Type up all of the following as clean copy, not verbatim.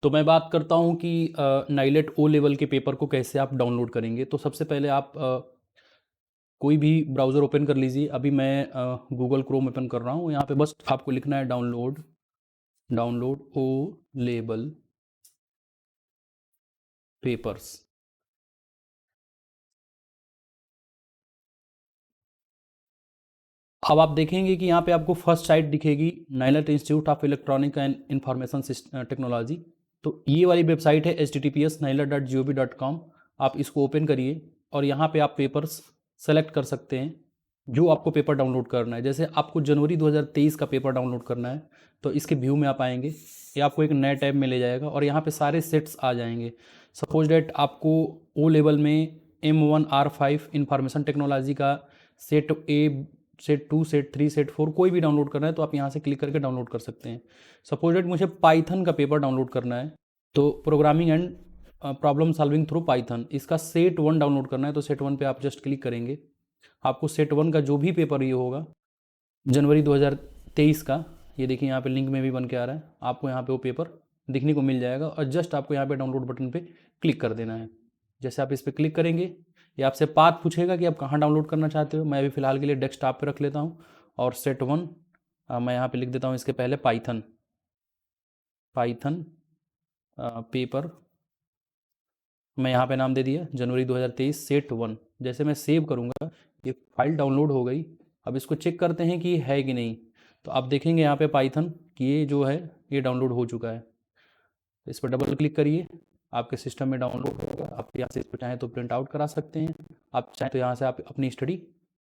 तो मैं बात करता हूँ कि नाइलेट ओ लेवल के पेपर को कैसे आप डाउनलोड करेंगे। तो सबसे पहले आप कोई भी ब्राउज़र ओपन कर लीजिए। अभी मैं गूगल क्रोम ओपन कर रहा हूँ। यहाँ पे बस आपको लिखना है डाउनलोड ओ लेवल पेपर्स। अब आप देखेंगे कि यहाँ पे आपको फर्स्ट साइट दिखेगी, NIELIT institute of electronic and information technology. तो ये वाली वेबसाइट है https://nailer.gov.com। आप इसको ओपन करिए और यहाँ पे आप पेपर्स सेलेक्ट कर सकते हैं जो आपको पेपर डाउनलोड करना है। जैसे आपको जनवरी 2023 का पेपर डाउनलोड करना है तो इसके व्यू में आप आएंगे, ये आपको एक नए टैब में ले जाएगा और यहाँ पे सारे सेट्स आ जाएंगे। सपोज डेट आपको ओ लेवल में M1R5 इंफॉर्मेशन टेक्नोलॉजी का सेट ए, सेट 2, सेट 3, सेट 4 कोई भी डाउनलोड करना है तो आप यहाँ से क्लिक करके डाउनलोड कर सकते हैं। सपोज डेट मुझे पाइथन का पेपर डाउनलोड करना है तो programming and problem solving through Python, इसका सेट 1 डाउनलोड करना है तो सेट 1 पे आप जस्ट क्लिक करेंगे। आपको सेट 1 का जो भी पेपर ये होगा जनवरी 2023 का, ये देखिए यहाँ पे लिंक में भी बन के आ रहा है, आपको यहाँ पे वो पेपर दिखने को मिल जाएगा और जस्ट आपको यहाँ पे डाउनलोड बटन पे क्लिक कर देना है। जैसे आप इस पर क्लिक करेंगे ये आपसे पाथ पूछेगा कि आप कहाँ डाउनलोड करना चाहते हो। मैं अभी फ़िलहाल के लिए डेस्कटॉप पे रख लेता हूँ और सेट 1 मैं यहाँ पे लिख देता हूँ इसके पहले पाइथन पेपर, मैं यहाँ पे नाम दे दिया जनवरी 2023 सेट 1। जैसे मैं सेव करूँगा ये फाइल डाउनलोड हो गई। अब इसको चेक करते हैं कि ये है कि नहीं। तो आप देखेंगे यहाँ पे पाइथन कि ये जो है ये डाउनलोड हो चुका है। इस पर डबल क्लिक करिए, आपके सिस्टम में डाउनलोड होगा। आप यहाँ से इसको चाहें तो प्रिंट आउट करा सकते हैं, आप चाहें तो यहाँ से आप अपनी स्टडी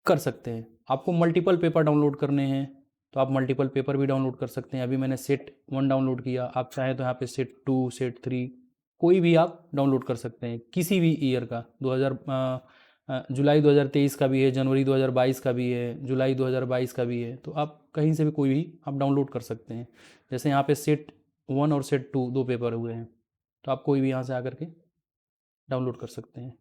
कर सकते हैं। आपको मल्टीपल पेपर डाउनलोड करने हैं तो आप मल्टीपल पेपर भी डाउनलोड कर सकते हैं। अभी मैंने सेट 1 डाउनलोड किया, आप चाहें तो यहाँ पे सेट 2, सेट 3 कोई भी आप डाउनलोड कर सकते हैं किसी भी ईयर का। जुलाई 2023 का भी है, जनवरी 2022 का भी है, जुलाई 2022 का भी है। तो आप कहीं से भी कोई भी आप डाउनलोड कर सकते हैं। जैसे यहाँ पे सेट 1 और सेट 2 दो पेपर हुए हैं तो आप कोई भी यहाँ से आकर के डाउनलोड कर सकते हैं।